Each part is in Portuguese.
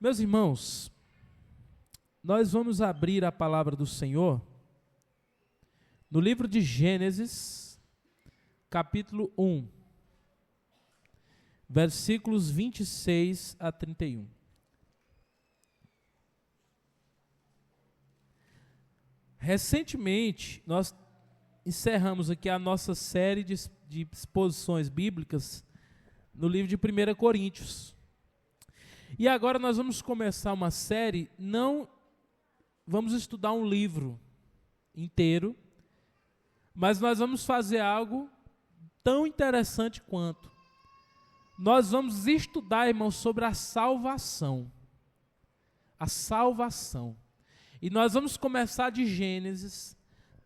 Meus irmãos, nós vamos abrir a palavra do Senhor no livro de Gênesis, capítulo 1, versículos 26 a 31. Recentemente, nós encerramos aqui a nossa série de exposições bíblicas no livro de 1 Coríntios. E agora nós vamos começar uma série, não vamos estudar um livro inteiro, mas nós vamos fazer algo tão interessante quanto. Nós vamos estudar, irmãos, sobre a salvação. A salvação. E nós vamos começar de Gênesis,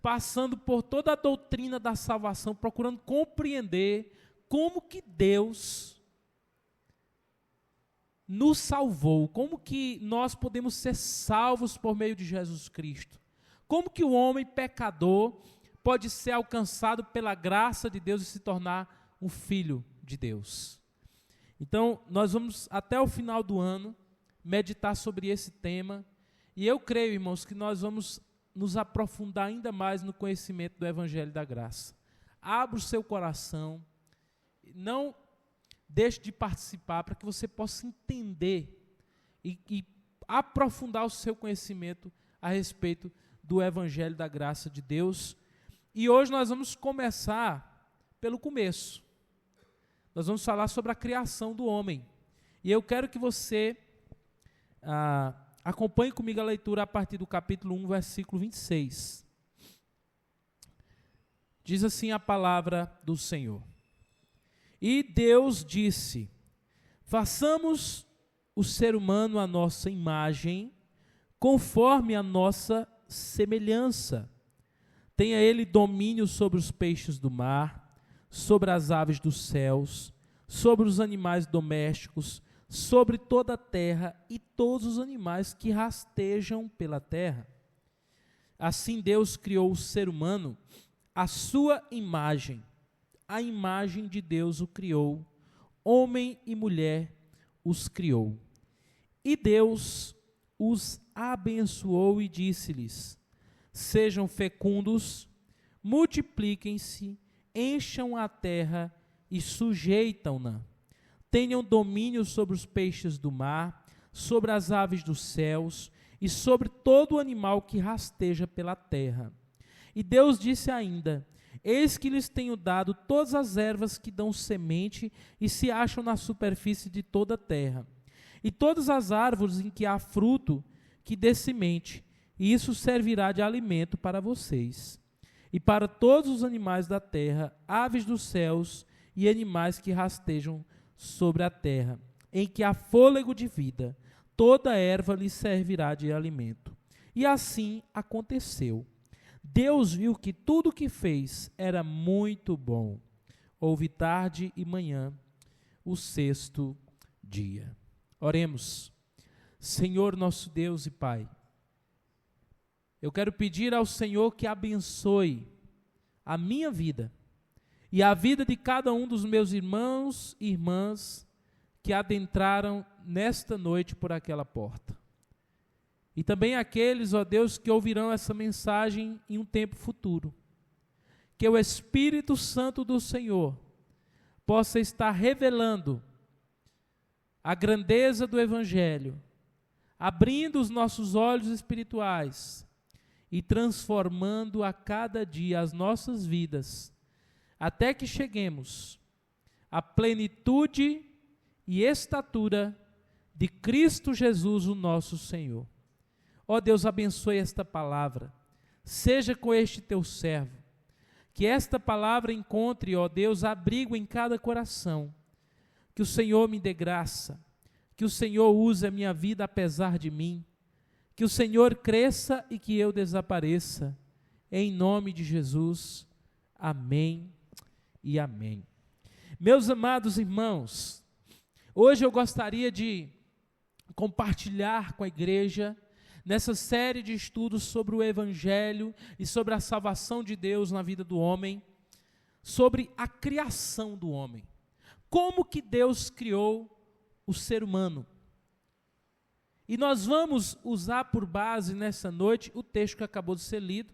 passando por toda a doutrina da salvação, procurando compreender como que Deus nos salvou, como que nós podemos ser salvos por meio de Jesus Cristo, como que o homem pecador pode ser alcançado pela graça de Deus e se tornar um filho de Deus. Então, nós vamos até o final do ano meditar sobre esse tema, e eu creio, irmãos, que nós vamos nos aprofundar ainda mais no conhecimento do Evangelho da Graça. Abra o seu coração, não deixe de participar para que você possa entender e aprofundar o seu conhecimento a respeito do Evangelho da Graça de Deus. E hoje nós vamos começar pelo começo. Nós vamos falar sobre a criação do homem. E eu quero que você acompanhe comigo a leitura a partir do capítulo 1, versículo 26. Diz assim a palavra do Senhor. E Deus disse: façamos o ser humano à nossa imagem, conforme a nossa semelhança. Tenha ele domínio sobre os peixes do mar, sobre as aves dos céus, sobre os animais domésticos, sobre toda a terra e todos os animais que rastejam pela terra. Assim Deus criou o ser humano à sua imagem. A imagem de Deus o criou, homem e mulher os criou. E Deus os abençoou e disse-lhes: sejam fecundos, multipliquem-se, encham a terra e sujeitam-na. Tenham domínio sobre os peixes do mar, sobre as aves dos céus e sobre todo animal que rasteja pela terra. E Deus disse ainda: eis que lhes tenho dado todas as ervas que dão semente e se acham na superfície de toda a terra, e todas as árvores em que há fruto que dê semente, e isso servirá de alimento para vocês. E para todos os animais da terra, aves dos céus e animais que rastejam sobre a terra, em que há fôlego de vida, toda erva lhes servirá de alimento. E assim aconteceu. Deus viu que tudo o que fez era muito bom. Houve tarde e manhã, o sexto dia. Oremos. Senhor nosso Deus e Pai, eu quero pedir ao Senhor que abençoe a minha vida e a vida de cada um dos meus irmãos e irmãs que adentraram nesta noite por aquela porta. E também aqueles, ó Deus, que ouvirão essa mensagem em um tempo futuro. Que o Espírito Santo do Senhor possa estar revelando a grandeza do Evangelho, abrindo os nossos olhos espirituais e transformando a cada dia as nossas vidas, até que cheguemos à plenitude e estatura de Cristo Jesus, o nosso Senhor. Ó Deus, abençoe esta palavra, seja com este teu servo, que esta palavra encontre, ó Deus, abrigo em cada coração, que o Senhor me dê graça, que o Senhor use a minha vida apesar de mim, que o Senhor cresça e que eu desapareça, em nome de Jesus, amém e amém. Meus amados irmãos, hoje eu gostaria de compartilhar com a igreja nessa série de estudos sobre o Evangelho e sobre a salvação de Deus na vida do homem, sobre a criação do homem. Como que Deus criou o ser humano? E nós vamos usar por base nessa noite o texto que acabou de ser lido,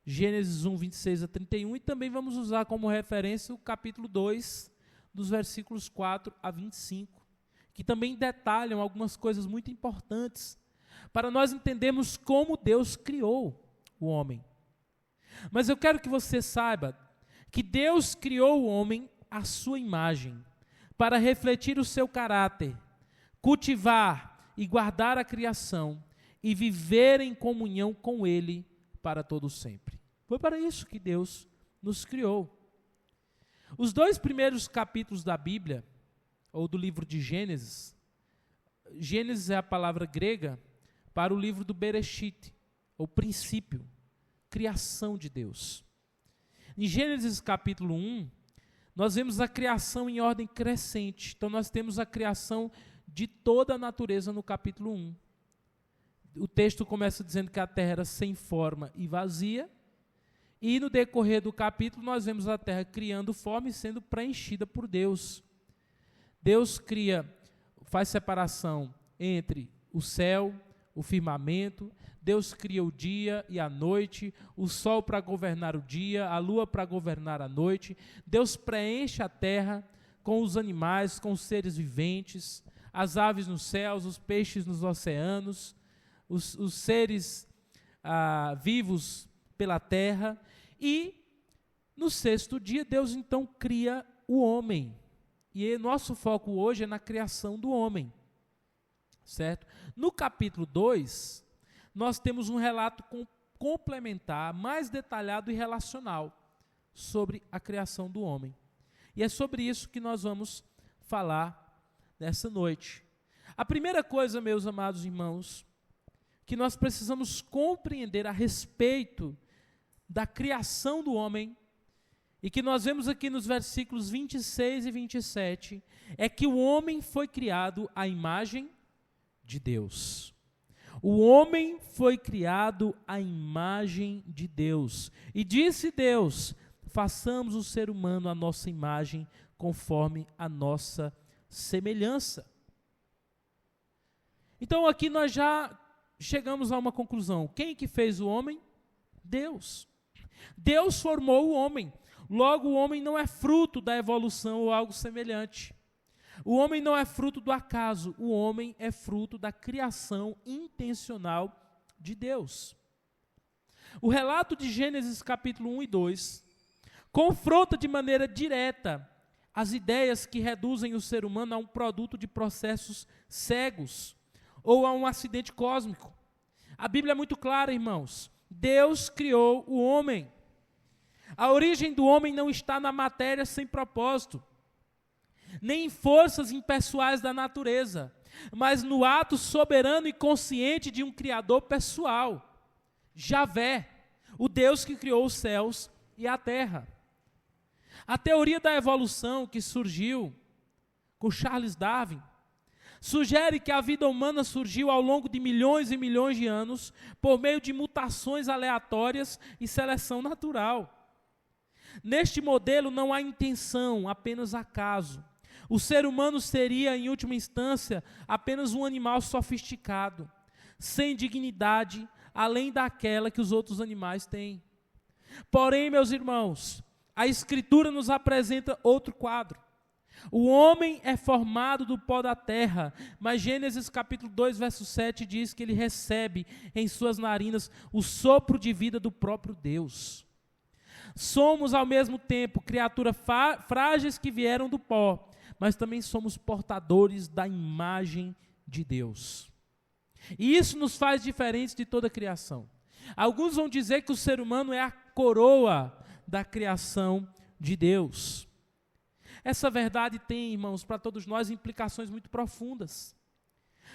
Gênesis 1, 26 a 31, e também vamos usar como referência o capítulo 2, dos versículos 4 a 25, que também detalham algumas coisas muito importantes para nós entendermos como Deus criou o homem. Mas eu quero que você saiba que Deus criou o homem à sua imagem, para refletir o seu caráter, cultivar e guardar a criação e viver em comunhão com Ele para todo sempre. Foi para isso que Deus nos criou. Os 2 primeiros capítulos da Bíblia, ou do livro de Gênesis, Gênesis é a palavra grega para o livro do Bereshit, ou princípio, criação de Deus. Em Gênesis capítulo 1, nós vemos a criação em ordem crescente. Então nós temos a criação de toda a natureza no capítulo 1. O texto começa dizendo que a terra era sem forma e vazia, e no decorrer do capítulo nós vemos a terra criando forma e sendo preenchida por Deus. Deus faz separação entre o céu, o firmamento, Deus cria o dia e a noite, o sol para governar o dia, a lua para governar a noite. Deus preenche a terra com os animais, com os seres viventes, as aves nos céus, os peixes nos oceanos, os seres vivos pela terra. E no 6º dia, Deus então cria o homem. E nosso foco hoje é na criação do homem. Certo? No capítulo 2, nós temos um relato complementar, mais detalhado e relacional sobre a criação do homem. E é sobre isso que nós vamos falar nessa noite. A primeira coisa, meus amados irmãos, que nós precisamos compreender a respeito da criação do homem, e que nós vemos aqui nos versículos 26 e 27, é que o homem foi criado à imagem de Deus. O homem foi criado à imagem de Deus. E disse Deus: façamos o ser humano à nossa imagem, conforme a nossa semelhança. Então aqui nós já chegamos a uma conclusão. Quem que fez o homem? Deus. Deus formou o homem. Logo, o homem não é fruto da evolução ou algo semelhante. O homem não é fruto do acaso, o homem é fruto da criação intencional de Deus. O relato de Gênesis capítulo 1 e 2 confronta de maneira direta as ideias que reduzem o ser humano a um produto de processos cegos ou a um acidente cósmico. A Bíblia é muito clara, irmãos. Deus criou o homem. A origem do homem não está na matéria sem propósito, nem em forças impessoais da natureza, mas no ato soberano e consciente de um Criador pessoal, Javé, o Deus que criou os céus e a terra. A teoria da evolução que surgiu com Charles Darwin sugere que a vida humana surgiu ao longo de milhões e milhões de anos por meio de mutações aleatórias e seleção natural. Neste modelo não há intenção, apenas acaso. O ser humano seria, em última instância, apenas um animal sofisticado, sem dignidade, além daquela que os outros animais têm. Porém, meus irmãos, a Escritura nos apresenta outro quadro. O homem é formado do pó da terra, mas Gênesis capítulo 2, verso 7 diz que ele recebe em suas narinas o sopro de vida do próprio Deus. Somos ao mesmo tempo criaturas frágeis que vieram do pó, mas também somos portadores da imagem de Deus. E isso nos faz diferentes de toda a criação. Alguns vão dizer que o ser humano é a coroa da criação de Deus. Essa verdade tem, irmãos, para todos nós implicações muito profundas.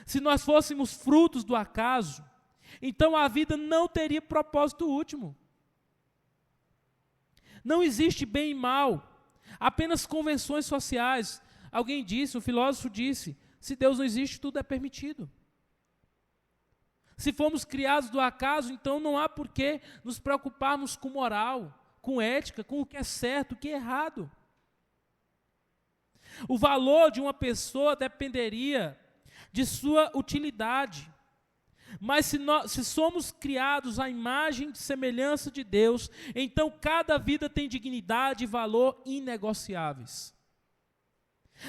Se nós fôssemos frutos do acaso, então a vida não teria propósito último. Não existe bem e mal, apenas convenções sociais. Alguém disse, um filósofo disse, se Deus não existe, tudo é permitido. Se fomos criados do acaso, então não há por que nos preocuparmos com moral, com ética, com o que é certo, o que é errado. O valor de uma pessoa dependeria de sua utilidade. Mas se somos criados à imagem e semelhança de Deus, então cada vida tem dignidade e valor inegociáveis.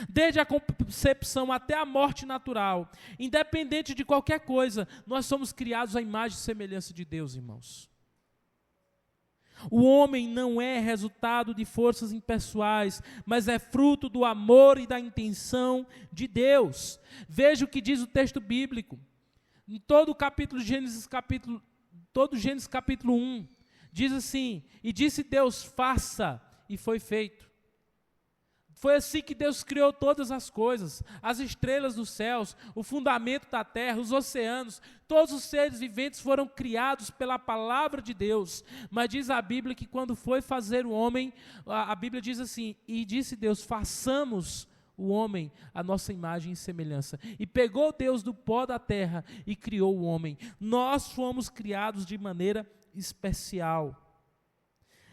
Desde a concepção até a morte natural, independente de qualquer coisa, nós somos criados à imagem e semelhança de Deus, irmãos. O homem não é resultado de forças impessoais, mas é fruto do amor e da intenção de Deus. Veja o que diz o texto bíblico. Em todo o capítulo Gênesis, capítulo 1, diz assim: e disse Deus, faça, e foi feito. Foi assim que Deus criou todas as coisas, as estrelas dos céus, o fundamento da terra, os oceanos, todos os seres viventes foram criados pela palavra de Deus. Mas diz a Bíblia que quando foi fazer o homem, a Bíblia diz assim: e disse Deus, façamos o homem a nossa imagem e semelhança. E pegou Deus do pó da terra e criou o homem. Nós fomos criados de maneira especial.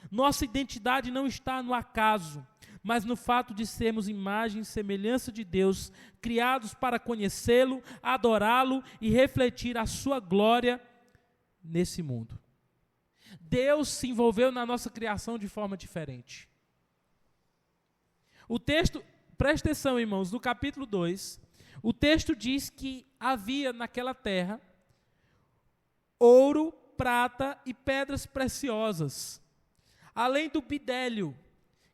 Nossa identidade não está no acaso, mas no fato de sermos imagem e semelhança de Deus, criados para conhecê-lo, adorá-lo e refletir a sua glória nesse mundo. Deus se envolveu na nossa criação de forma diferente. O texto, presta atenção, irmãos, no capítulo 2, o texto diz que havia naquela terra ouro, prata e pedras preciosas, além do bidélio,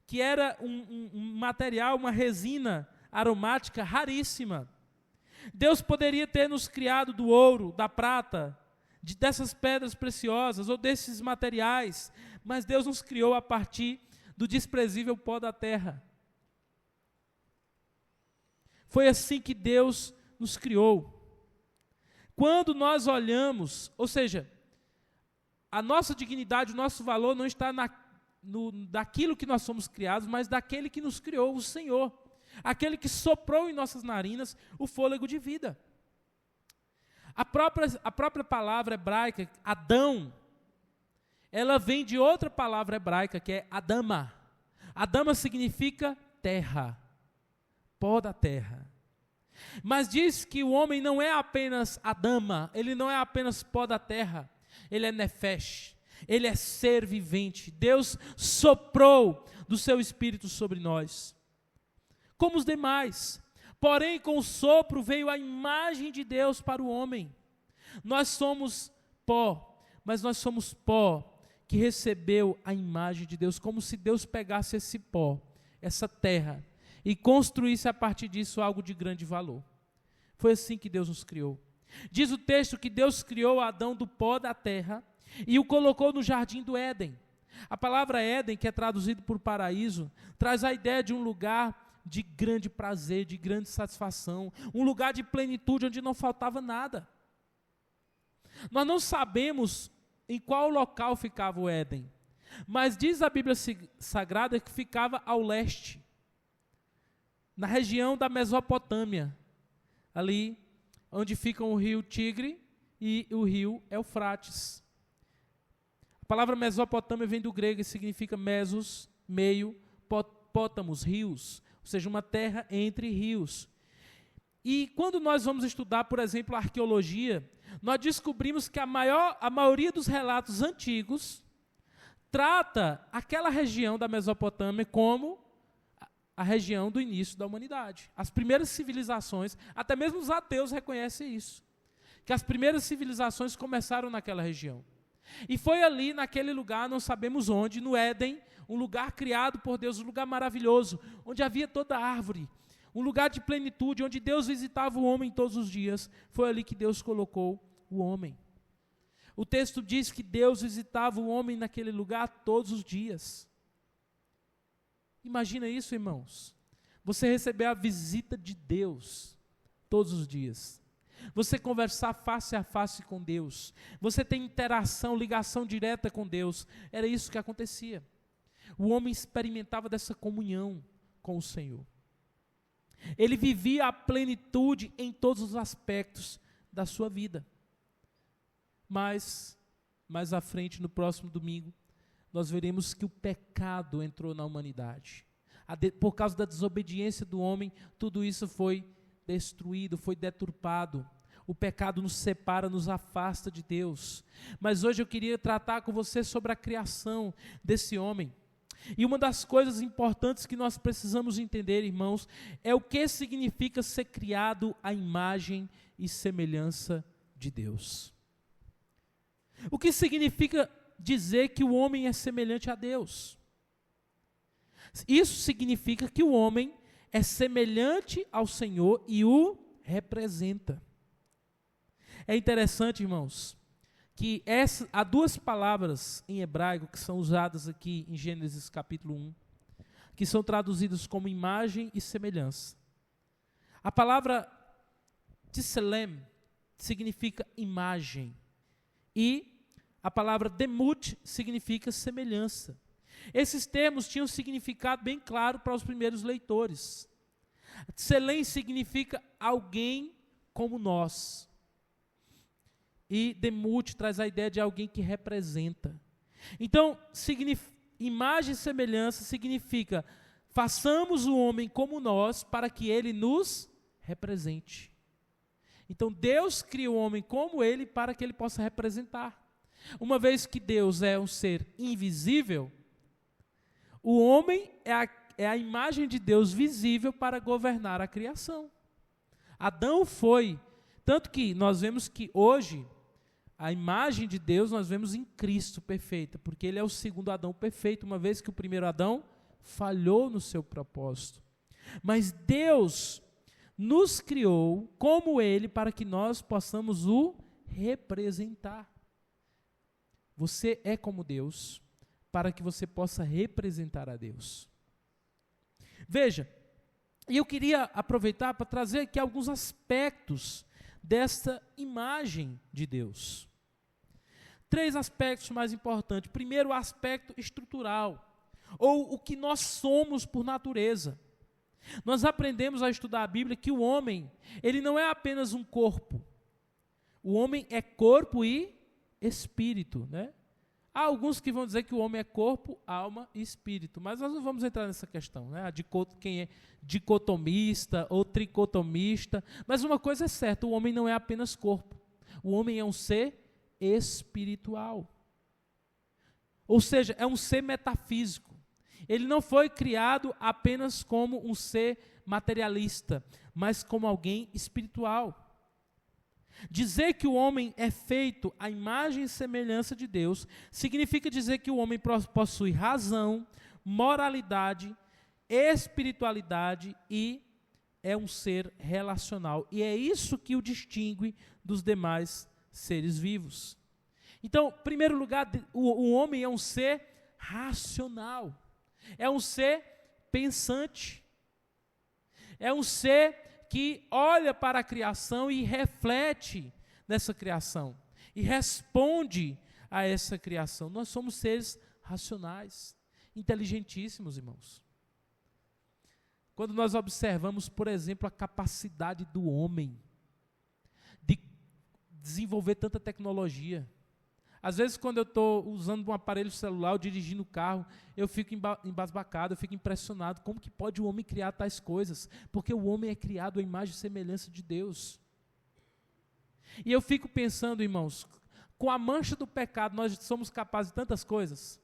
que era um material, uma resina aromática raríssima. Deus poderia ter nos criado do ouro, da prata, dessas pedras preciosas ou desses materiais, mas Deus nos criou a partir do desprezível pó da terra. Foi assim que Deus nos criou. Quando nós olhamos, ou seja, a nossa dignidade, o nosso valor não está daquilo que nós somos criados, mas daquele que nos criou, o Senhor. Aquele que soprou em nossas narinas o fôlego de vida. A própria palavra hebraica, Adão, ela vem de outra palavra hebraica, que é Adama. Adama significa terra, pó da terra. Mas diz que o homem não é apenas Adama, ele não é apenas pó da terra, ele é Nefesh. Ele é ser vivente. Deus soprou do seu Espírito sobre nós, como os demais. Porém, com o sopro veio a imagem de Deus para o homem. Nós somos pó, mas nós somos pó que recebeu a imagem de Deus, como se Deus pegasse esse pó, essa terra, e construísse a partir disso algo de grande valor. Foi assim que Deus nos criou. Diz o texto que Deus criou Adão do pó da terra e o colocou no jardim do Éden. A palavra Éden, que é traduzido por paraíso, traz a ideia de um lugar de grande prazer, de grande satisfação, um lugar de plenitude onde não faltava nada. Nós não sabemos em qual local ficava o Éden, mas diz a Bíblia Sagrada que ficava ao leste, na região da Mesopotâmia, ali onde ficam o rio Tigre e o rio Eufrates. A palavra Mesopotâmia vem do grego e significa mesos, meio, pótamos, rios, ou seja, uma terra entre rios. E quando nós vamos estudar, por exemplo, a arqueologia, nós descobrimos que a maioria dos relatos antigos trata aquela região da Mesopotâmia como a região do início da humanidade. As primeiras civilizações, até mesmo os ateus reconhecem isso, que as primeiras civilizações começaram naquela região. E foi ali, naquele lugar, não sabemos onde, no Éden, um lugar criado por Deus, um lugar maravilhoso, onde havia toda árvore, um lugar de plenitude, onde Deus visitava o homem todos os dias. Foi ali que Deus colocou o homem. O texto diz que Deus visitava o homem naquele lugar todos os dias. Imagina isso, irmãos. Você receber a visita de Deus todos os dias. Você conversar face a face com Deus. Você ter interação, ligação direta com Deus. Era isso que acontecia. O homem experimentava dessa comunhão com o Senhor. Ele vivia a plenitude em todos os aspectos da sua vida. Mas, mais à frente, no próximo domingo, nós veremos que o pecado entrou na humanidade. Por causa da desobediência do homem, tudo isso foi destruído, foi deturpado. O pecado nos separa, nos afasta de Deus. Mas hoje eu queria tratar com você sobre a criação desse homem. E uma das coisas importantes que nós precisamos entender, irmãos, é o que significa ser criado à imagem e semelhança de Deus. O que significa dizer que o homem é semelhante a Deus? Isso significa que o homem é semelhante ao Senhor e o representa. É interessante, irmãos, que há duas palavras em hebraico que são usadas aqui em Gênesis capítulo 1, que são traduzidas como imagem e semelhança. A palavra tselem significa imagem e a palavra demut significa semelhança. Esses termos tinham um significado bem claro para os primeiros leitores. Tselem significa alguém como nós. E demut traz a ideia de alguém que representa. Então, imagem e semelhança significa façamos o homem como nós para que ele nos represente. Então, Deus cria o homem como ele para que ele possa representar. Uma vez que Deus é um ser invisível, o homem é a imagem de Deus visível para governar a criação. Adão foi, tanto que nós vemos que hoje, a imagem de Deus nós vemos em Cristo perfeita, porque ele é o segundo Adão perfeito, uma vez que o primeiro Adão falhou no seu propósito. Mas Deus nos criou como ele para que nós possamos o representar. Você é como Deus, para que você possa representar a Deus. Veja, e eu queria aproveitar para trazer aqui alguns aspectos desta imagem de Deus. 3 aspectos mais importantes. Primeiro, o aspecto estrutural, ou o que nós somos por natureza. Nós aprendemos a estudar a Bíblia que o homem, ele não é apenas um corpo. O homem é corpo e espírito, né? Há alguns que vão dizer que o homem é corpo, alma e espírito, mas nós não vamos entrar nessa questão, né? Quem é dicotomista ou tricotomista, mas uma coisa é certa, o homem não é apenas corpo, o homem é um ser espiritual, ou seja, é um ser metafísico. Ele não foi criado apenas como um ser materialista, mas como alguém espiritual. Dizer que o homem é feito à imagem e semelhança de Deus significa dizer que o homem possui razão, moralidade, espiritualidade e é um ser relacional. E é isso que o distingue dos demais seres vivos. Então, em primeiro lugar, o homem é um ser racional, é um ser pensante, é um ser que olha para a criação e reflete nessa criação, e responde a essa criação. Nós somos seres racionais, inteligentíssimos, irmãos. Quando nós observamos, por exemplo, a capacidade do homem de desenvolver tanta tecnologia. Às vezes, quando eu estou usando um aparelho celular, ou dirigindo o carro, eu fico embasbacado, eu fico impressionado. Como que pode o homem criar tais coisas? Porque o homem é criado à imagem e semelhança de Deus. E eu fico pensando, irmãos, com a mancha do pecado, nós somos capazes de tantas coisas.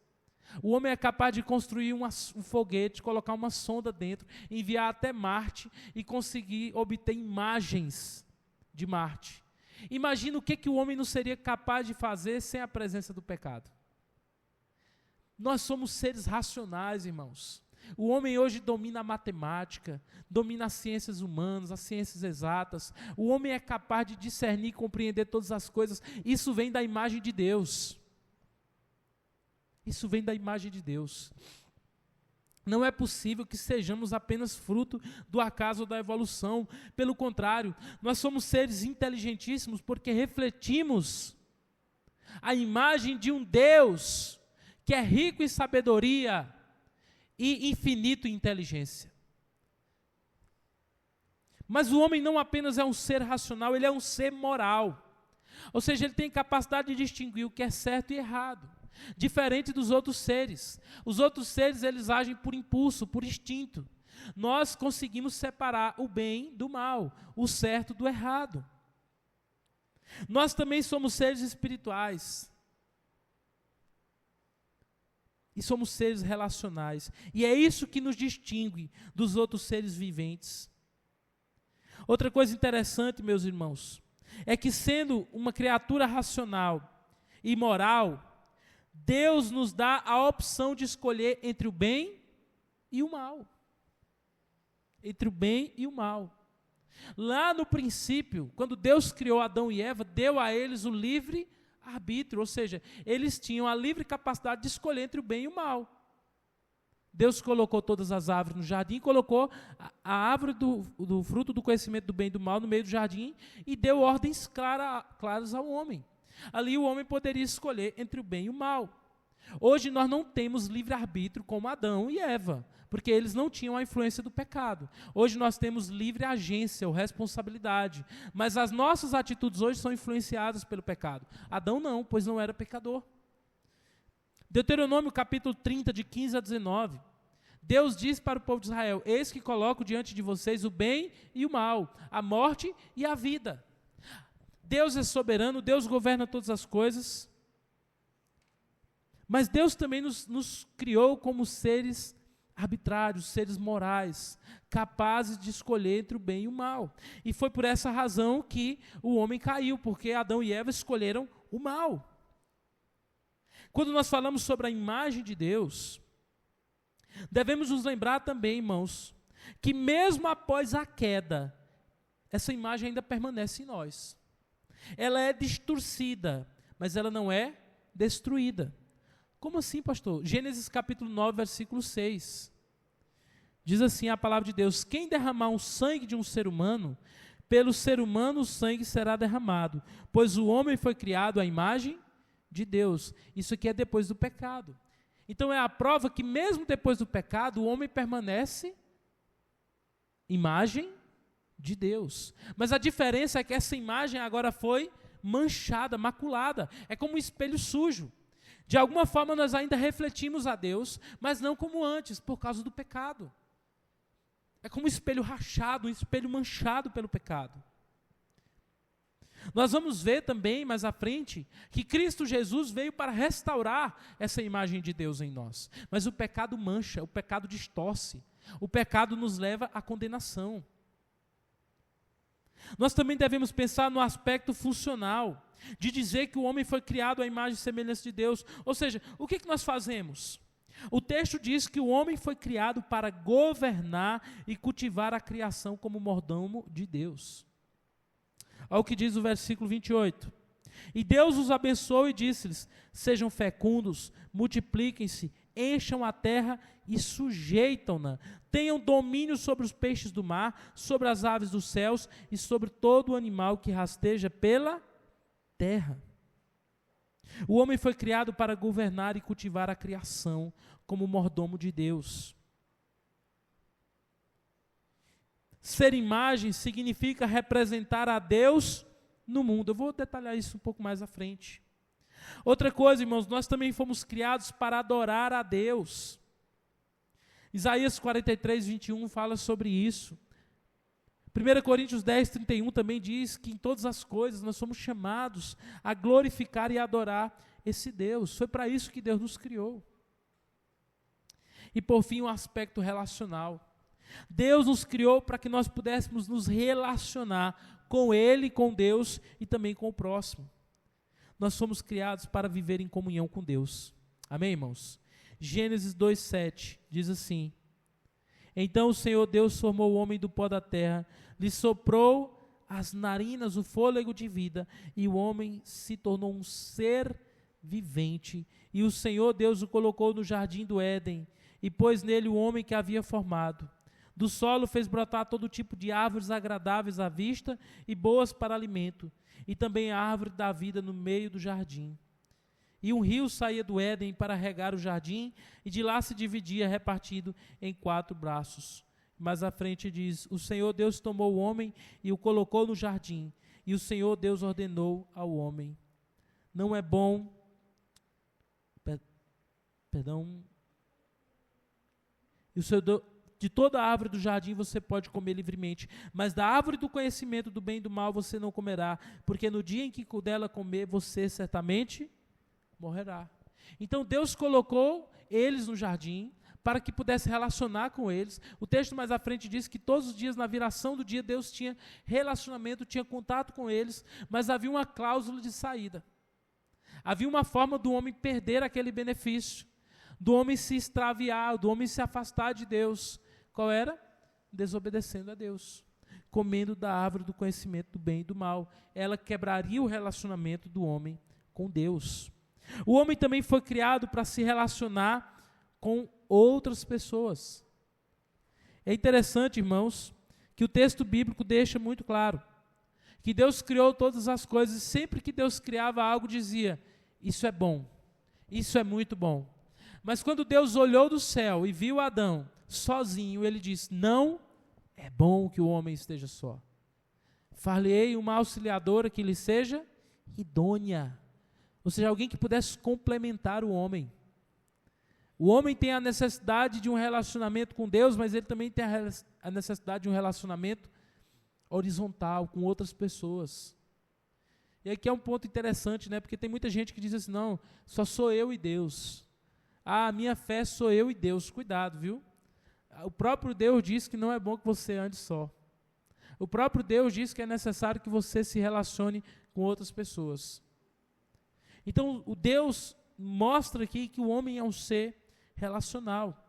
O homem é capaz de construir um foguete, colocar uma sonda dentro, enviar até Marte e conseguir obter imagens de Marte. Imagina o que o homem não seria capaz de fazer sem a presença do pecado. Nós somos seres racionais, irmãos. O homem hoje domina a matemática, domina as ciências humanas, as ciências exatas. O homem é capaz de discernir e compreender todas as coisas. Isso vem da imagem de Deus. Isso vem da imagem de Deus. Não é possível que sejamos apenas fruto do acaso ou da evolução. Pelo contrário, nós somos seres inteligentíssimos porque refletimos a imagem de um Deus que é rico em sabedoria e infinito em inteligência. Mas o homem não apenas é um ser racional, ele é um ser moral. Ou seja, ele tem capacidade de distinguir o que é certo e errado. Diferente dos outros seres. Os outros seres, eles agem por impulso, por instinto. Nós conseguimos separar o bem do mal, o certo do errado. Nós também somos seres espirituais. E somos seres relacionais. E é isso que nos distingue dos outros seres viventes. Outra coisa interessante, meus irmãos, é que sendo uma criatura racional e moral, Deus nos dá a opção de escolher entre o bem e o mal. Entre o bem e o mal. Lá no princípio, quando Deus criou Adão e Eva, deu a eles o livre arbítrio, ou seja, eles tinham a livre capacidade de escolher entre o bem e o mal. Deus colocou todas as árvores no jardim, colocou a árvore do fruto do conhecimento do bem e do mal no meio do jardim e deu ordens claras ao homem. Ali o homem poderia escolher entre o bem e o mal. Hoje nós não temos livre-arbítrio como Adão e Eva, porque eles não tinham a influência do pecado. Hoje nós temos livre agência ou responsabilidade, mas as nossas atitudes hoje são influenciadas pelo pecado. Adão não, pois não era pecador. Deuteronômio capítulo 30, de 15 a 19. Deus diz para o povo de Israel: eis que coloco diante de vocês o bem e o mal, a morte e a vida. Deus é soberano, Deus governa todas as coisas. Mas Deus também nos criou como seres arbitrários, seres morais, capazes de escolher entre o bem e o mal. E foi por essa razão que o homem caiu, porque Adão e Eva escolheram o mal. Quando nós falamos sobre a imagem de Deus, devemos nos lembrar também, irmãos, que mesmo após a queda, essa imagem ainda permanece em nós. Ela é distorcida, mas ela não é destruída. Como assim, pastor? Gênesis capítulo 9, versículo 6. Diz assim a palavra de Deus: quem derramar o sangue de um ser humano, pelo ser humano o sangue será derramado, pois o homem foi criado à imagem de Deus. Isso aqui é depois do pecado. Então é a prova que mesmo depois do pecado, o homem permanece imagem de Deus. Mas a diferença é que essa imagem agora foi manchada, maculada. É como um espelho sujo. De alguma forma nós ainda refletimos a Deus, mas não como antes, por causa do pecado. É como um espelho rachado, um espelho manchado pelo pecado. Nós vamos ver também, mais à frente, que Cristo Jesus veio para restaurar essa imagem de Deus em nós. Mas o pecado mancha, o pecado distorce, o pecado nos leva à condenação. Nós também devemos pensar no aspecto funcional, de dizer que o homem foi criado à imagem e semelhança de Deus. Ou seja, o que nós fazemos? O texto diz que o homem foi criado para governar e cultivar a criação como mordomo de Deus. Olha o que diz o versículo 28. E Deus os abençoou e disse-lhes: sejam fecundos, multipliquem-se, encham a terra e sujeitam-na. Tenham domínio sobre os peixes do mar, sobre as aves dos céus e sobre todo o animal que rasteja pela terra. O homem foi criado para governar e cultivar a criação como mordomo de Deus. Ser imagem significa representar a Deus no mundo. Eu vou detalhar isso um pouco mais à frente. Outra coisa, irmãos, nós também fomos criados para adorar a Deus. Isaías 43, 21 fala sobre isso. 1 Coríntios 10, 31 também diz que em todas as coisas nós somos chamados a glorificar e adorar esse Deus. Foi para isso que Deus nos criou. E por fim, o aspecto relacional. Deus nos criou para que nós pudéssemos nos relacionar com Ele, com Deus e também com o próximo. Nós fomos criados para viver em comunhão com Deus. Amém, irmãos? Gênesis 2:7 diz assim: então o Senhor Deus formou o homem do pó da terra, lhe soprou as narinas o fôlego de vida, e o homem se tornou um ser vivente. E o Senhor Deus o colocou no jardim do Éden, e pôs nele o homem que havia formado. Do solo fez brotar todo tipo de árvores agradáveis à vista e boas para alimento, e também a árvore da vida no meio do jardim. E um rio saía do Éden para regar o jardim, e de lá se dividia, repartido em 4 braços. Mas à frente diz: o Senhor Deus tomou o homem e o colocou no jardim, e o Senhor Deus ordenou ao homem: não é bom, De toda a árvore do jardim você pode comer livremente, mas da árvore do conhecimento do bem e do mal você não comerá, porque no dia em que dela comer, você certamente morrerá. Então Deus colocou eles no jardim, para que pudesse relacionar com eles. O texto mais à frente diz que todos os dias, na viração do dia, Deus tinha relacionamento, tinha contato com eles, mas havia uma cláusula de saída. Havia uma forma do homem perder aquele benefício, do homem se extraviar, do homem se afastar de Deus. Qual era? Desobedecendo a Deus, comendo da árvore do conhecimento do bem e do mal. Ela quebraria o relacionamento do homem com Deus. O homem também foi criado para se relacionar com outras pessoas. É interessante, irmãos, que o texto bíblico deixa muito claro que Deus criou todas as coisas, e sempre que Deus criava algo dizia, isso é bom, isso é muito bom. Mas quando Deus olhou do céu e viu Adão sozinho, ele disse, não é bom que o homem esteja só. Far-lhe-ei uma auxiliadora que lhe seja idônea, ou seja, alguém que pudesse complementar o homem. O homem tem a necessidade de um relacionamento com Deus, mas ele também tem a necessidade de um relacionamento horizontal com outras pessoas. E aqui é um ponto interessante, né? Porque tem muita gente que diz assim, não, só sou eu e Deus. A minha fé sou eu e Deus. Cuidado, viu? O próprio Deus diz que não é bom que você ande só. O próprio Deus diz que é necessário que você se relacione com outras pessoas. Então, o Deus mostra aqui que o homem é um ser relacional.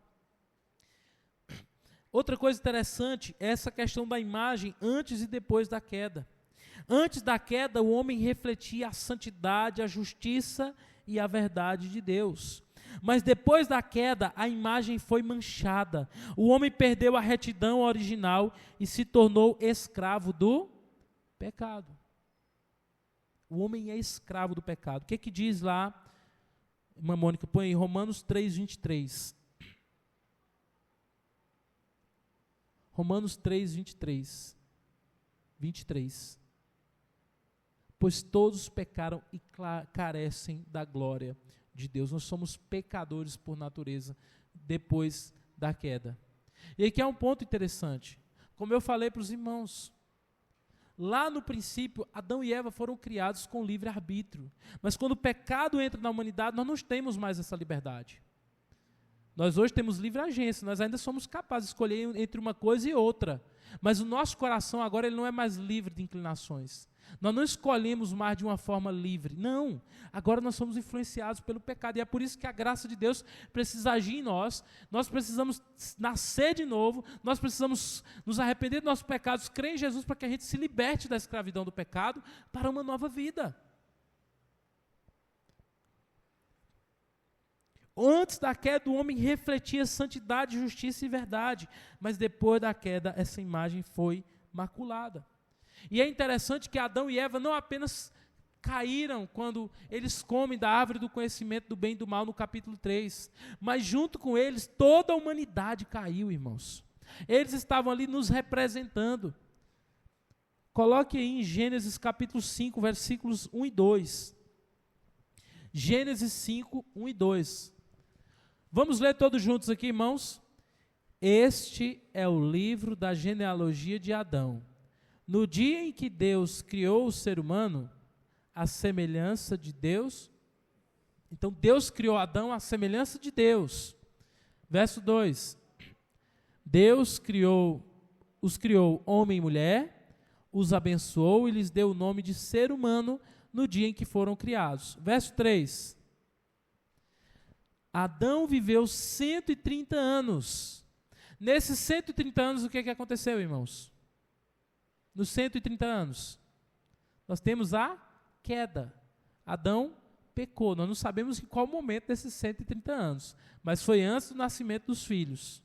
Outra coisa interessante é essa questão da imagem antes e depois da queda. Antes da queda, o homem refletia a santidade, a justiça e a verdade de Deus. Mas depois da queda, a imagem foi manchada. O homem perdeu a retidão original e se tornou escravo do pecado. O homem é escravo do pecado. O que é que diz lá? Irmã Mônica, põe em Romanos 3, 23. Romanos 3, 23. 23. Pois todos pecaram e carecem da glória de Deus. Nós somos pecadores por natureza, depois da queda. E aqui é um ponto interessante. Como eu falei para os irmãos, lá no princípio, Adão e Eva foram criados com livre-arbítrio. Mas quando o pecado entra na humanidade, nós não temos mais essa liberdade. Nós hoje temos livre agência, nós ainda somos capazes de escolher entre uma coisa e outra. Mas o nosso coração agora ele não é mais livre de inclinações. Nós não escolhemos mais de uma forma livre. Não. Agora nós somos influenciados pelo pecado. E é por isso que a graça de Deus precisa agir em nós. Nós precisamos nascer de novo. Nós precisamos nos arrepender dos nossos pecados, crer em Jesus para que a gente se liberte da escravidão do pecado para uma nova vida. Antes da queda, o homem refletia santidade, justiça e verdade. Mas depois da queda, essa imagem foi maculada. E é interessante que Adão e Eva não apenas caíram quando eles comem da árvore do conhecimento do bem e do mal no capítulo 3, mas junto com eles toda a humanidade caiu, irmãos. Eles estavam ali nos representando. Coloque aí em Gênesis capítulo 5, versículos 1 e 2. Gênesis 5, 1 e 2. Vamos ler todos juntos aqui, irmãos? Este é o livro da genealogia de Adão. No dia em que Deus criou o ser humano, à semelhança de Deus. Então Deus criou Adão à semelhança de Deus. Verso 2. Deus os criou homem e mulher, os abençoou e lhes deu o nome de ser humano no dia em que foram criados. Verso 3. Adão viveu 130 anos. Nesses 130 anos, o que aconteceu, irmãos? Nos 130 anos, nós temos a queda. Adão pecou. Nós não sabemos em qual momento desses 130 anos, mas foi antes do nascimento dos filhos.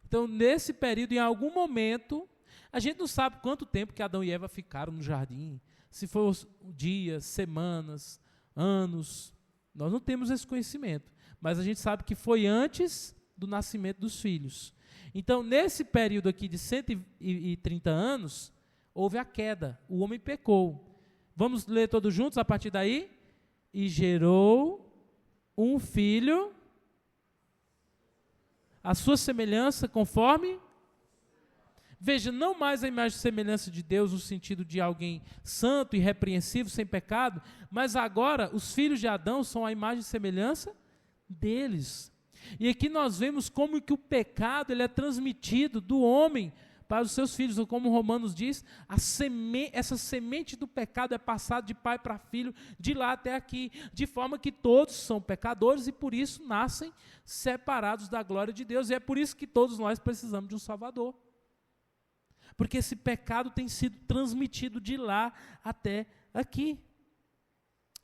Então, nesse período, em algum momento, a gente não sabe quanto tempo que Adão e Eva ficaram no jardim, se for dias, semanas, anos, nós não temos esse conhecimento, mas a gente sabe que foi antes do nascimento dos filhos. Então, nesse período aqui de 130 anos, houve a queda, o homem pecou. Vamos ler todos juntos a partir daí? E gerou um filho. a sua semelhança conforme... Veja, não mais a imagem e semelhança de Deus no sentido de alguém santo, irrepreensível, sem pecado, mas agora os filhos de Adão são a imagem e semelhança deles. E aqui nós vemos como que o pecado ele é transmitido do homem para os seus filhos, ou como Romanos diz, essa semente do pecado é passada de pai para filho, de lá até aqui, de forma que todos são pecadores e por isso nascem separados da glória de Deus, e é por isso que todos nós precisamos de um Salvador. Porque esse pecado tem sido transmitido de lá até aqui.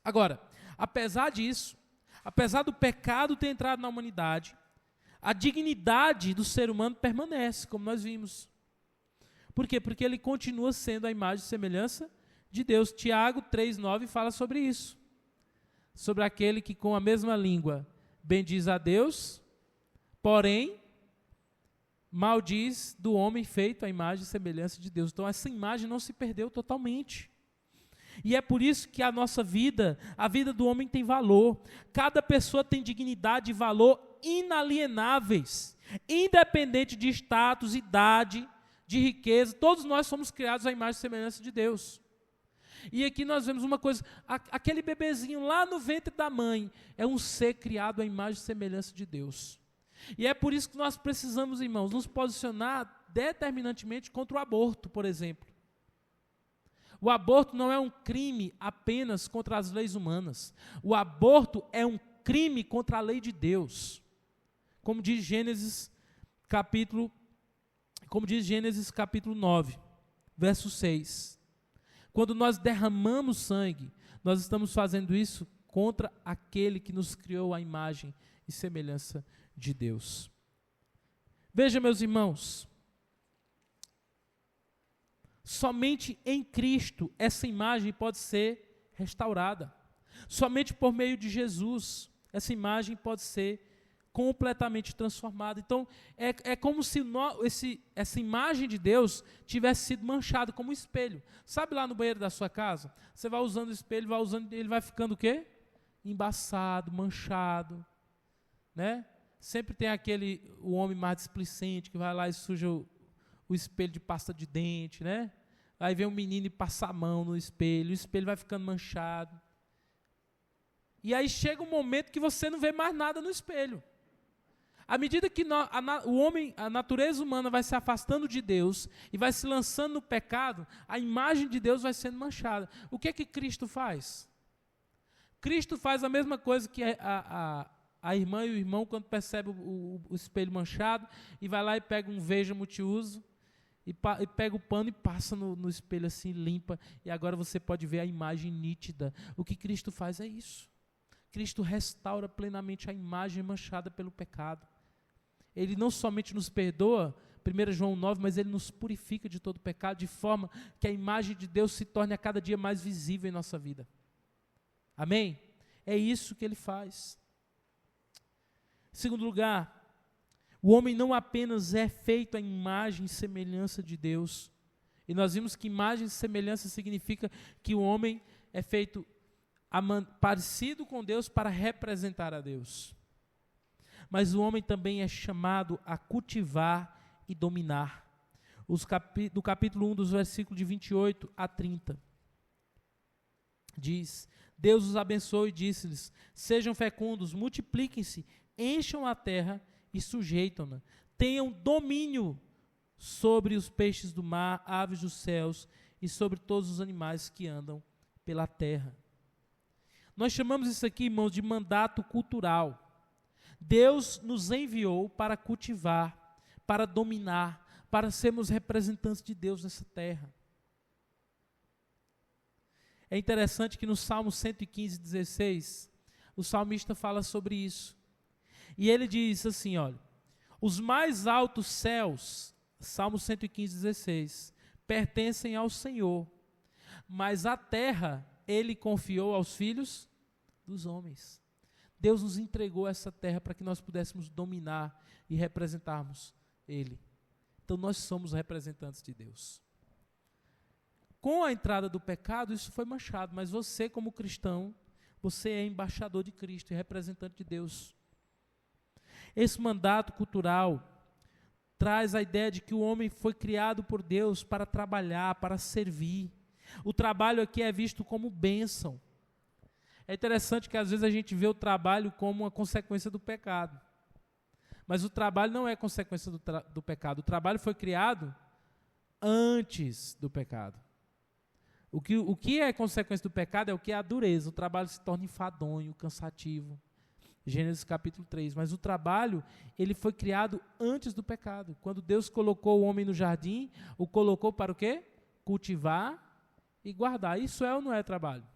Agora, apesar disso, apesar do pecado ter entrado na humanidade, a dignidade do ser humano permanece, como nós vimos. Por quê? Porque ele continua sendo a imagem e semelhança de Deus. Tiago 3,9 fala sobre isso. Sobre aquele que com a mesma língua bendiz a Deus, porém maldiz do homem feito à imagem e semelhança de Deus. Então essa imagem não se perdeu totalmente. E é por isso que a nossa vida, a vida do homem tem valor. Cada pessoa tem dignidade e valor inalienáveis, independente de status, idade, de riqueza. Todos nós somos criados à imagem e semelhança de Deus. E aqui nós vemos uma coisa, aquele bebezinho lá no ventre da mãe é um ser criado à imagem e semelhança de Deus. E é por isso que nós precisamos, irmãos, nos posicionar determinantemente contra o aborto, por exemplo. O aborto não é um crime apenas contra as leis humanas. O aborto é um crime contra a lei de Deus. Como diz Gênesis capítulo 9, verso 6. Quando nós derramamos sangue, nós estamos fazendo isso contra aquele que nos criou à imagem e semelhança de Deus. Veja, meus irmãos, somente em Cristo essa imagem pode ser restaurada. Somente por meio de Jesus essa imagem pode ser completamente transformada. Então, é como se essa imagem de Deus tivesse sido manchada como um espelho. Sabe lá no banheiro da sua casa? Você vai usando o espelho, ele vai ficando o quê? Embaçado, manchado, né? Sempre tem o homem mais displicente que vai lá e suja o espelho de pasta de dente, né? Aí vem um menino e passa a mão no espelho, o espelho vai ficando manchado. E aí chega um momento que você não vê mais nada no espelho. À medida que a natureza humana vai se afastando de Deus e vai se lançando no pecado, a imagem de Deus vai sendo manchada. O que é que Cristo faz? Cristo faz a mesma coisa que a irmã e o irmão quando percebem o espelho manchado e vai lá e pega um Veja multiuso e pega o pano e passa no espelho assim, limpa, e agora você pode ver a imagem nítida. O que Cristo faz é isso. Cristo restaura plenamente a imagem manchada pelo pecado. Ele não somente nos perdoa, 1 João 9, mas ele nos purifica de todo pecado, de forma que a imagem de Deus se torne a cada dia mais visível em nossa vida. Amém? É isso que ele faz. Em segundo lugar, o homem não apenas é feito à imagem e semelhança de Deus, e nós vimos que imagem e semelhança significa que o homem é feito parecido com Deus para representar a Deus. Mas o homem também é chamado a cultivar e dominar. Do capítulo 1, dos versículos de 28 a 30. Diz: Deus os abençoou e disse-lhes: sejam fecundos, multipliquem-se, encham a terra e sujeitam-na. Tenham domínio sobre os peixes do mar, aves dos céus e sobre todos os animais que andam pela terra. Nós chamamos isso aqui, irmãos, de mandato cultural. Deus nos enviou para cultivar, para dominar, para sermos representantes de Deus nessa terra. É interessante que no Salmo 115, 16, o salmista fala sobre isso. E ele diz assim, olha: os mais altos céus, Salmo 115, 16, pertencem ao Senhor, mas a terra ele confiou aos filhos dos homens. Deus nos entregou essa terra para que nós pudéssemos dominar e representarmos Ele. Então nós somos representantes de Deus. Com a entrada do pecado, isso foi manchado, mas você, como cristão, você é embaixador de Cristo e representante de Deus. Esse mandato cultural traz a ideia de que o homem foi criado por Deus para trabalhar, para servir. O trabalho aqui é visto como bênção. É interessante que às vezes a gente vê o trabalho como uma consequência do pecado. Mas o trabalho não é consequência do pecado. O trabalho foi criado antes do pecado. O que é consequência do pecado é o que é a dureza. O trabalho se torna enfadonho, cansativo. Gênesis capítulo 3. Mas o trabalho, ele foi criado antes do pecado. Quando Deus colocou o homem no jardim, o colocou para o quê? Cultivar e guardar. Isso é ou não é trabalho?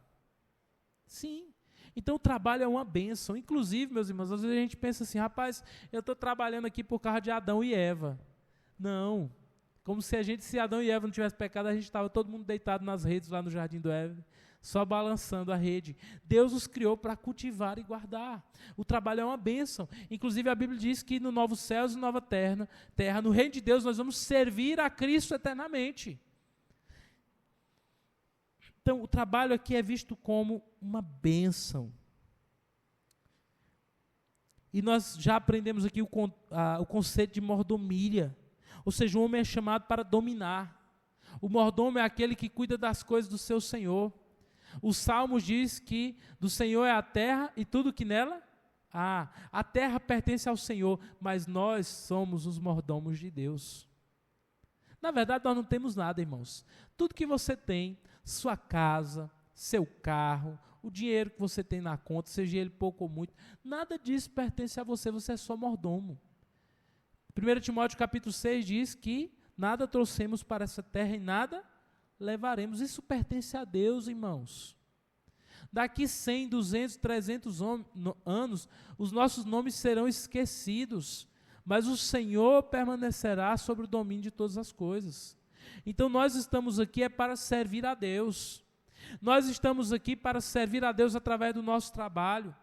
Sim. Então o trabalho é uma bênção. Inclusive, meus irmãos, às vezes a gente pensa assim, rapaz, eu estou trabalhando aqui por causa de Adão e Eva. Não. Como se Adão e Eva não tivessem pecado, a gente estava todo mundo deitado nas redes lá no jardim do Éden, só balançando a rede. Deus os criou para cultivar e guardar. O trabalho é uma bênção. Inclusive a Bíblia diz que no novo céus e nova terra, no reino de Deus, nós vamos servir a Cristo eternamente. Então, o trabalho aqui é visto como uma bênção. E nós já aprendemos aqui o conceito de mordomia. Ou seja, o homem é chamado para dominar. O mordomo é aquele que cuida das coisas do seu Senhor. O Salmos diz que do Senhor é a terra e tudo que nela há. A terra pertence ao Senhor, mas nós somos os mordomos de Deus. Na verdade, nós não temos nada, irmãos. Tudo que você tem, sua casa, seu carro, o dinheiro que você tem na conta, seja ele pouco ou muito, nada disso pertence a você, você é só mordomo. 1 Timóteo capítulo 6 diz que nada trouxemos para essa terra e nada levaremos. Isso pertence a Deus, irmãos. Daqui 100, 200, 300 anos, os nossos nomes serão esquecidos, mas o Senhor permanecerá sobre o domínio de todas as coisas. Então nós estamos aqui para servir a Deus. Nós estamos aqui para servir a Deus através do nosso trabalho.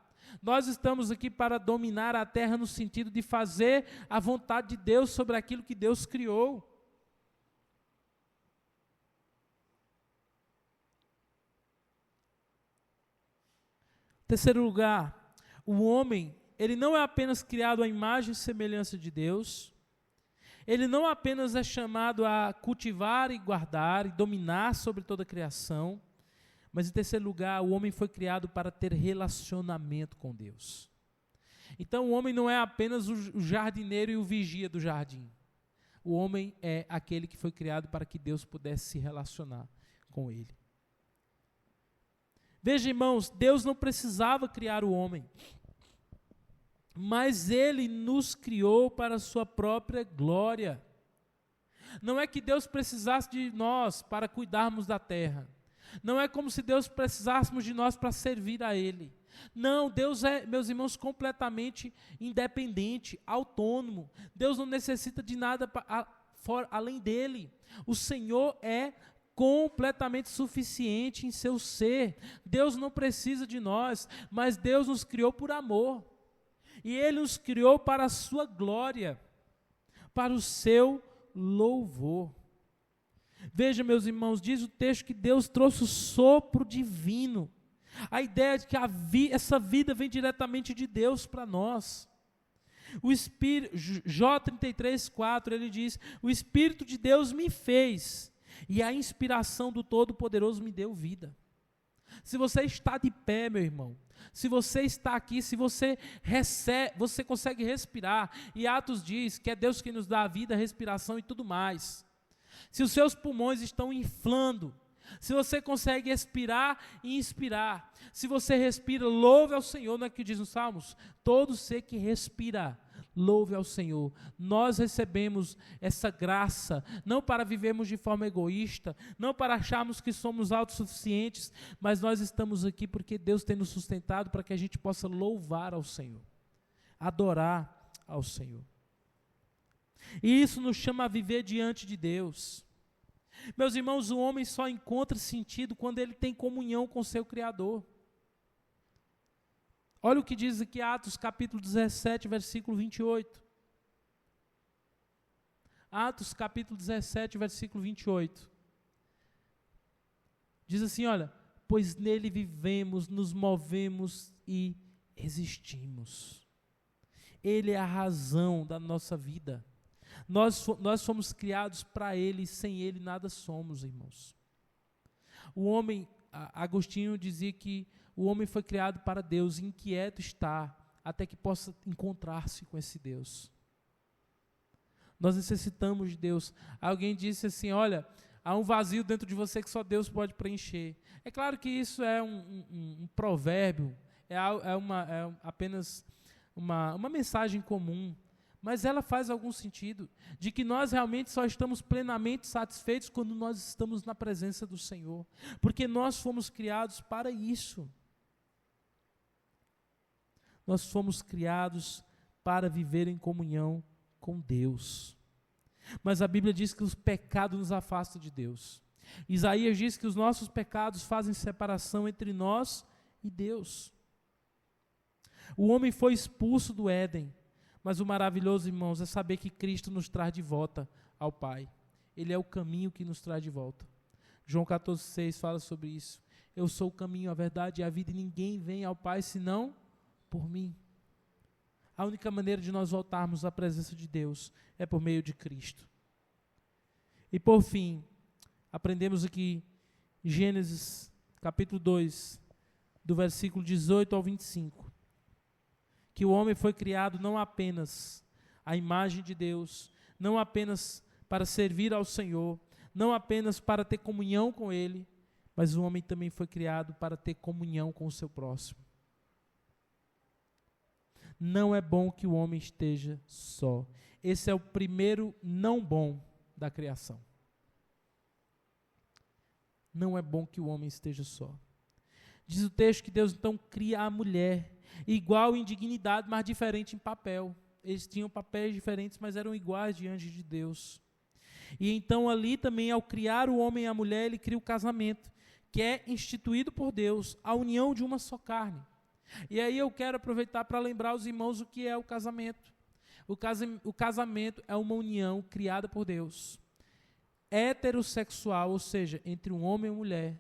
Nós estamos aqui para dominar a terra no sentido de fazer a vontade de Deus sobre aquilo que Deus criou. Terceiro lugar, o homem, ele não é apenas criado à imagem e semelhança de Deus, ele não apenas é chamado a cultivar e guardar e dominar sobre toda a criação, mas em terceiro lugar, o homem foi criado para ter relacionamento com Deus. Então o homem não é apenas o jardineiro e o vigia do jardim. O homem é aquele que foi criado para que Deus pudesse se relacionar com ele. Veja, irmãos, Deus não precisava criar o homem, mas Ele nos criou para a sua própria glória. Não é que Deus precisasse de nós para cuidarmos da terra. Não é como se Deus precisássemos de nós para servir a Ele. Não, Deus é, meus irmãos, completamente independente, autônomo. Deus não necessita de nada além dEle. O Senhor é completamente suficiente em seu ser. Deus não precisa de nós, mas Deus nos criou por amor. E Ele nos criou para a sua glória, para o seu louvor. Veja, meus irmãos, diz o texto que Deus trouxe o sopro divino. A ideia de que essa vida vem diretamente de Deus para nós. O Espírito, Jó 33:4, ele diz: o Espírito de Deus me fez, e a inspiração do Todo-Poderoso me deu vida. Se você está de pé, meu irmão, se você está aqui, se você recebe, você consegue respirar, e Atos diz que é Deus que nos dá a vida, a respiração e tudo mais. Se os seus pulmões estão inflando, se você consegue expirar e inspirar, se você respira, louve ao Senhor, não é que diz nos Salmos? Todo ser que respira, louve ao Senhor. Nós recebemos essa graça, não para vivermos de forma egoísta, não para acharmos que somos autossuficientes, mas nós estamos aqui porque Deus tem nos sustentado para que a gente possa louvar ao Senhor, adorar ao Senhor. E isso nos chama a viver diante de Deus. Meus irmãos, o homem só encontra sentido quando ele tem comunhão com seu Criador. Olha o que diz aqui Atos capítulo 17, versículo 28. Atos capítulo 17, versículo 28. Diz assim, olha, pois nele vivemos, nos movemos e existimos. Ele é a razão da nossa vida. Nós fomos criados para Ele, e sem Ele nada somos, irmãos. O homem, Agostinho dizia que o homem foi criado para Deus, inquieto está, até que possa encontrar-se com esse Deus. Nós necessitamos de Deus. Alguém disse assim, olha, há um vazio dentro de você que só Deus pode preencher. É claro que isso é um provérbio, é apenas uma mensagem comum, mas ela faz algum sentido, de que nós realmente só estamos plenamente satisfeitos quando nós estamos na presença do Senhor, porque nós fomos criados para isso. Nós fomos criados para viver em comunhão com Deus. Mas a Bíblia diz que os pecados nos afastam de Deus. Isaías diz que os nossos pecados fazem separação entre nós e Deus. O homem foi expulso do Éden, mas o maravilhoso, irmãos, é saber que Cristo nos traz de volta ao Pai. Ele é o caminho que nos traz de volta. João 14,6 fala sobre isso. Eu sou o caminho, a verdade e a vida, e ninguém vem ao Pai senão por mim. A única maneira de nós voltarmos à presença de Deus é por meio de Cristo. E por fim, aprendemos aqui Gênesis capítulo 2, do versículo 18 ao 25, que o homem foi criado não apenas à imagem de Deus, não apenas para servir ao Senhor, não apenas para ter comunhão com Ele, mas o homem também foi criado para ter comunhão com o seu próximo. Não é bom que o homem esteja só. Esse é o primeiro não bom da criação. Não é bom que o homem esteja só. Diz o texto que Deus então cria a mulher, igual em dignidade, mas diferente em papel. Eles tinham papéis diferentes, mas eram iguais diante de Deus. E então ali também, ao criar o homem e a mulher, Ele cria o casamento, que é instituído por Deus, a união de uma só carne. E aí eu quero aproveitar para lembrar os irmãos o que é o casamento. O casamento é uma união criada por Deus, heterossexual, ou seja, entre um homem e uma mulher,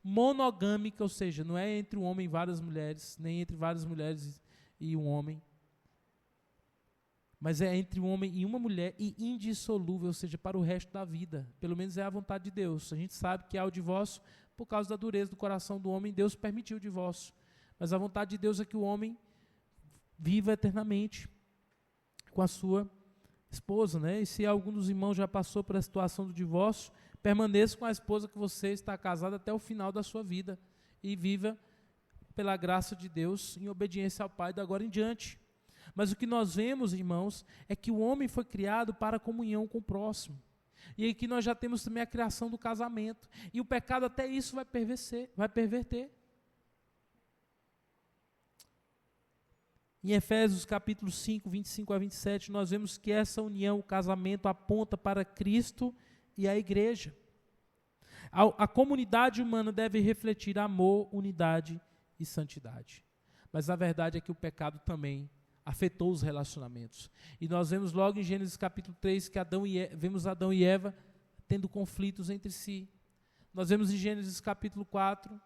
monogâmica, ou seja, não é entre um homem e várias mulheres, nem entre várias mulheres e um homem, mas é entre um homem e uma mulher, e indissolúvel, ou seja, para o resto da vida. Pelo menos é a vontade de Deus. A gente sabe que há o divórcio por causa da dureza do coração do homem, Deus permitiu o divórcio. Mas a vontade de Deus é que o homem viva eternamente com a sua esposa, né? E se algum dos irmãos já passou por a situação do divórcio, permaneça com a esposa que você está casado até o final da sua vida e viva pela graça de Deus em obediência ao Pai de agora em diante. Mas o que nós vemos, irmãos, é que o homem foi criado para a comunhão com o próximo. E aqui nós já temos também a criação do casamento. E o pecado até isso vai perverter. Em Efésios capítulo 5, 25 a 27, nós vemos que essa união, o casamento, aponta para Cristo e a igreja. A comunidade humana deve refletir amor, unidade e santidade. Mas a verdade é que o pecado também afetou os relacionamentos. E nós vemos logo em Gênesis capítulo 3 que vemos Adão e Eva tendo conflitos entre si. Nós vemos em Gênesis capítulo 4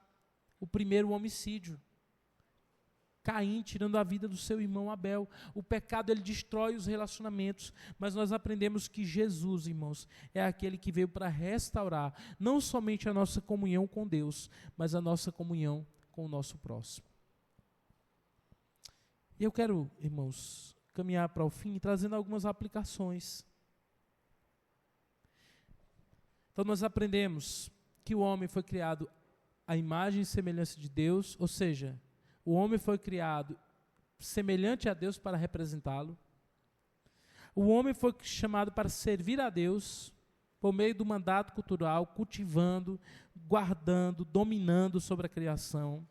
o primeiro homicídio. Caim tirando a vida do seu irmão Abel. O pecado, ele destrói os relacionamentos, mas nós aprendemos que Jesus, irmãos, é aquele que veio para restaurar não somente a nossa comunhão com Deus, mas a nossa comunhão com o nosso próximo. E eu quero, irmãos, caminhar para o fim trazendo algumas aplicações. Então nós aprendemos que o homem foi criado à imagem e semelhança de Deus, ou seja, o homem foi criado semelhante a Deus para representá-lo. O homem foi chamado para servir a Deus por meio do mandato cultural, cultivando, guardando, dominando sobre a criação.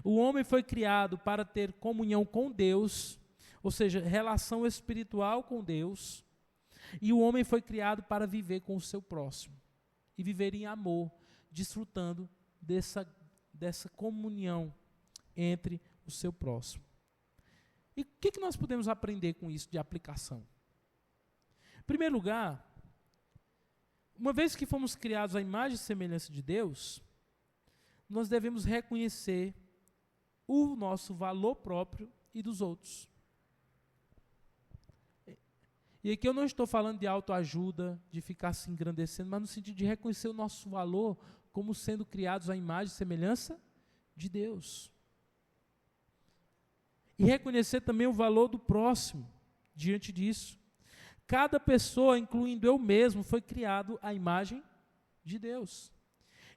O homem foi criado para ter comunhão com Deus, ou seja, relação espiritual com Deus. E o homem foi criado para viver com o seu próximo e viver em amor, desfrutando dessa comunhão entre o seu próximo. E o que nós podemos aprender com isso de aplicação? Em primeiro lugar, uma vez que fomos criados à imagem e semelhança de Deus, nós devemos reconhecer o nosso valor próprio e dos outros. E aqui eu não estou falando de autoajuda, de ficar se engrandecendo, mas no sentido de reconhecer o nosso valor como sendo criados à imagem e semelhança de Deus. E reconhecer também o valor do próximo diante disso. Cada pessoa, incluindo eu mesmo, foi criado à imagem de Deus.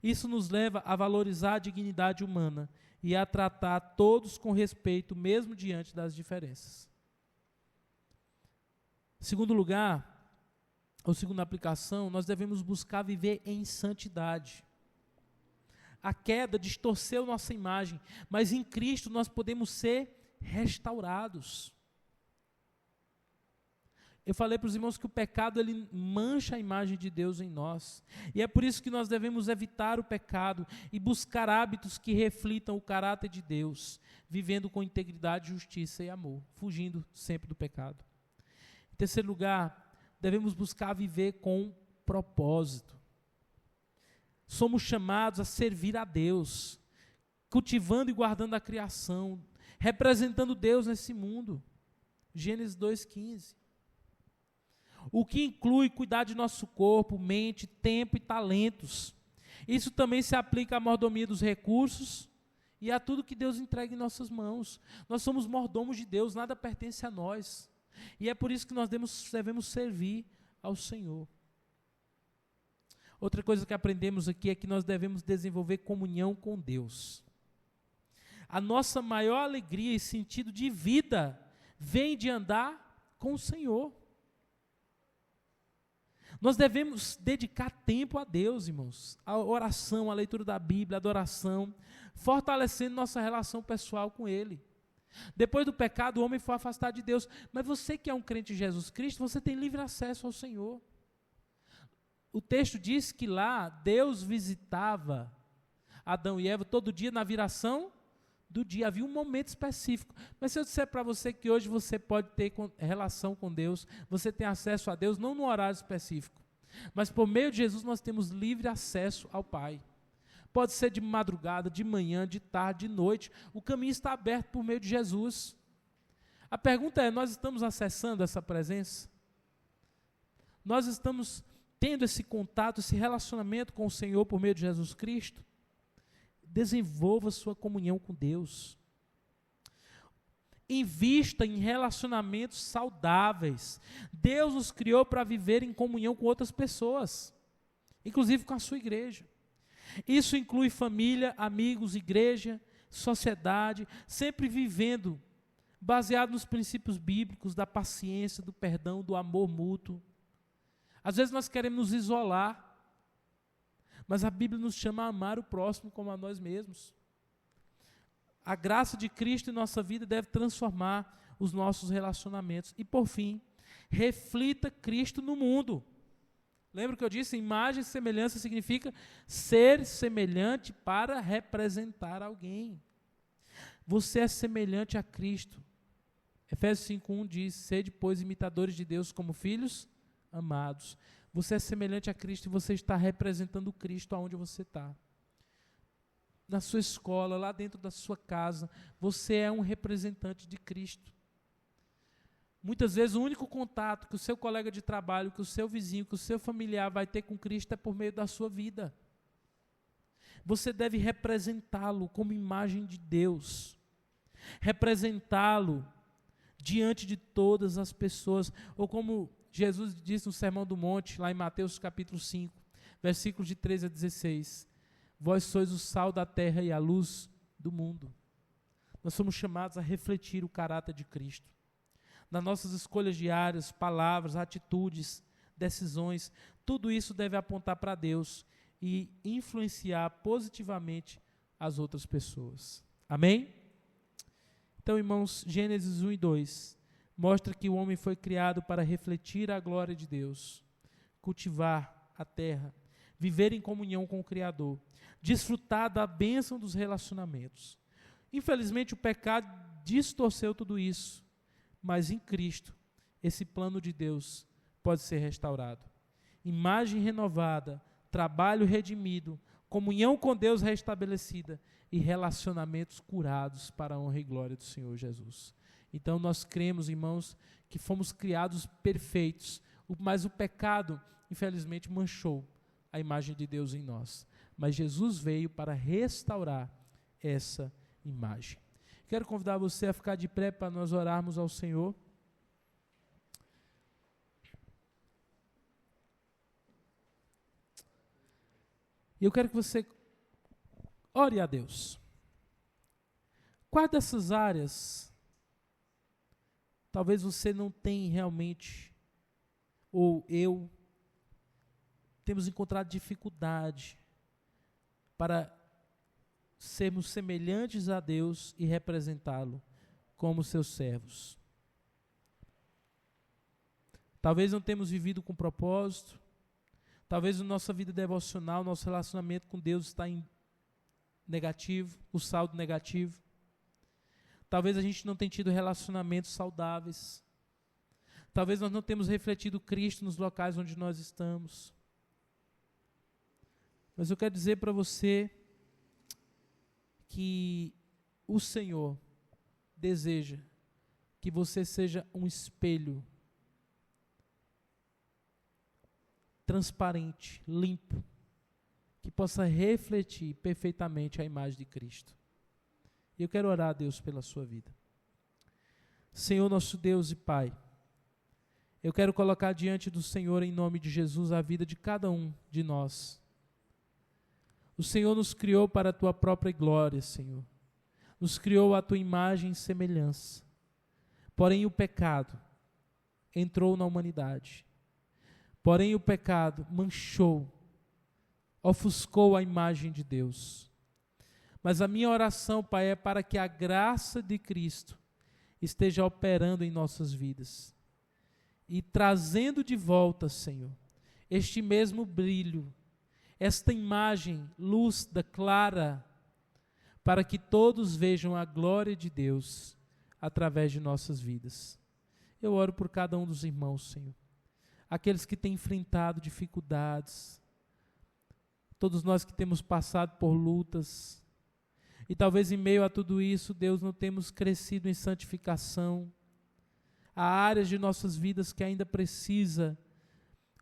Isso nos leva a valorizar a dignidade humana e a tratar todos com respeito, mesmo diante das diferenças. Segundo lugar, ou segunda aplicação, nós devemos buscar viver em santidade. A queda distorceu nossa imagem, mas em Cristo nós podemos ser restaurados. Eu falei para os irmãos que o pecado ele mancha a imagem de Deus em nós. E é por isso que nós devemos evitar o pecado e buscar hábitos que reflitam o caráter de Deus, vivendo com integridade, justiça e amor, fugindo sempre do pecado. Em terceiro lugar, devemos buscar viver com propósito. Somos chamados a servir a Deus, cultivando e guardando a criação, representando Deus nesse mundo. Gênesis 2,15. O que inclui cuidar de nosso corpo, mente, tempo e talentos. Isso também se aplica à mordomia dos recursos e a tudo que Deus entrega em nossas mãos. Nós somos mordomos de Deus, nada pertence a nós. E é por isso que nós devemos servir ao Senhor. Outra coisa que aprendemos aqui é que nós devemos desenvolver comunhão com Deus. A nossa maior alegria e sentido de vida vem de andar com o Senhor. Nós devemos dedicar tempo a Deus, irmãos, a oração, a leitura da Bíblia, a adoração, fortalecendo nossa relação pessoal com Ele. Depois do pecado, o homem foi afastado de Deus, mas você que é um crente em Jesus Cristo, você tem livre acesso ao Senhor. O texto diz que lá Deus visitava Adão e Eva todo dia na viração do dia, havia um momento específico. Mas se eu disser para você que hoje você pode ter relação com Deus, você tem acesso a Deus, não no horário específico, mas por meio de Jesus nós temos livre acesso ao Pai. Pode ser de madrugada, de manhã, de tarde, de noite, o caminho está aberto por meio de Jesus. A pergunta é, nós estamos acessando essa presença? Nós estamos tendo esse contato, esse relacionamento com o Senhor por meio de Jesus Cristo? Desenvolva sua comunhão com Deus. Invista em relacionamentos saudáveis. Deus nos criou para viver em comunhão com outras pessoas, inclusive com a sua igreja. Isso inclui família, amigos, igreja, sociedade, sempre vivendo baseado nos princípios bíblicos da paciência, do perdão, do amor mútuo. Às vezes nós queremos nos isolar, mas a Bíblia nos chama a amar o próximo como a nós mesmos. A graça de Cristo em nossa vida deve transformar os nossos relacionamentos. E por fim, reflita Cristo no mundo. Lembra que eu disse? Imagem e semelhança significa ser semelhante para representar alguém. Você é semelhante a Cristo. Efésios 5:1 diz, sede, pois, imitadores de Deus como filhos amados. Você é semelhante a Cristo e você está representando Cristo aonde você está. Na sua escola, lá dentro da sua casa, você é um representante de Cristo. Muitas vezes o único contato que o seu colega de trabalho, que o seu vizinho, que o seu familiar vai ter com Cristo é por meio da sua vida. Você deve representá-lo como imagem de Deus. Representá-lo diante de todas as pessoas. Ou como Jesus disse no Sermão do Monte, lá em Mateus capítulo 5, versículos de 13 a 16. Vós sois o sal da terra e a luz do mundo. Nós somos chamados a refletir o caráter de Cristo. Nas nossas escolhas diárias, palavras, atitudes, decisões, tudo isso deve apontar para Deus e influenciar positivamente as outras pessoas. Amém? Então, irmãos, Gênesis 1 e 2 mostra que o homem foi criado para refletir a glória de Deus, cultivar a terra, viver em comunhão com o Criador, desfrutar da bênção dos relacionamentos. Infelizmente, o pecado distorceu tudo isso, mas em Cristo, esse plano de Deus pode ser restaurado. Imagem renovada, trabalho redimido, comunhão com Deus restabelecida e relacionamentos curados para a honra e glória do Senhor Jesus. Então nós cremos, irmãos, que fomos criados perfeitos, mas o pecado, infelizmente, manchou a imagem de Deus em nós. Mas Jesus veio para restaurar essa imagem. Quero convidar você a ficar de pé para nós orarmos ao Senhor. E eu quero que você ore a Deus. Quais dessas áreas talvez você não tenha realmente, ou eu, temos encontrado dificuldade para sermos semelhantes a Deus e representá-lo como seus servos? Talvez não temos vivido com propósito, talvez a nossa vida devocional, nosso relacionamento com Deus está em negativo, o saldo negativo. Talvez a gente não tenha tido relacionamentos saudáveis. Talvez nós não temos refletido Cristo nos locais onde nós estamos. Mas eu quero dizer para você que o Senhor deseja que você seja um espelho transparente, limpo, que possa refletir perfeitamente a imagem de Cristo. E eu quero orar a Deus pela sua vida. Senhor, nosso Deus e Pai, eu quero colocar diante do Senhor, em nome de Jesus, a vida de cada um de nós. O Senhor nos criou para a Tua própria glória, Senhor. Nos criou a Tua imagem e semelhança. Porém, o pecado entrou na humanidade. Porém, o pecado manchou, ofuscou a imagem de Deus. Mas a minha oração, Pai, é para que a graça de Cristo esteja operando em nossas vidas e trazendo de volta, Senhor, este mesmo brilho, esta imagem lúcida, clara, para que todos vejam a glória de Deus através de nossas vidas. Eu oro por cada um dos irmãos, Senhor, aqueles que têm enfrentado dificuldades, todos nós que temos passado por lutas, e talvez em meio a tudo isso, Deus, não temos crescido em santificação. Há áreas de nossas vidas que ainda precisa,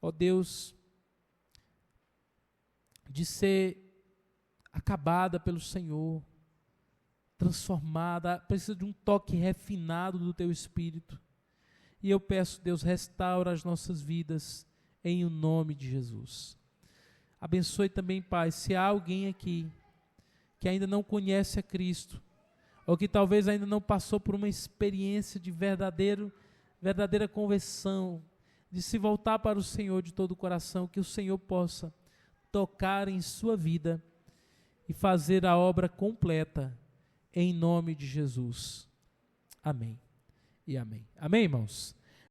ó Deus, de ser acabada pelo Senhor, transformada, precisa de um toque refinado do Teu Espírito. E eu peço, Deus, restaura as nossas vidas em o nome de Jesus. Abençoe também, Pai, se há alguém aqui que ainda não conhece a Cristo, ou que talvez ainda não passou por uma experiência de verdadeira conversão, de se voltar para o Senhor de todo o coração, que o Senhor possa tocar em sua vida e fazer a obra completa, em nome de Jesus. Amém e amém. Amém, irmãos?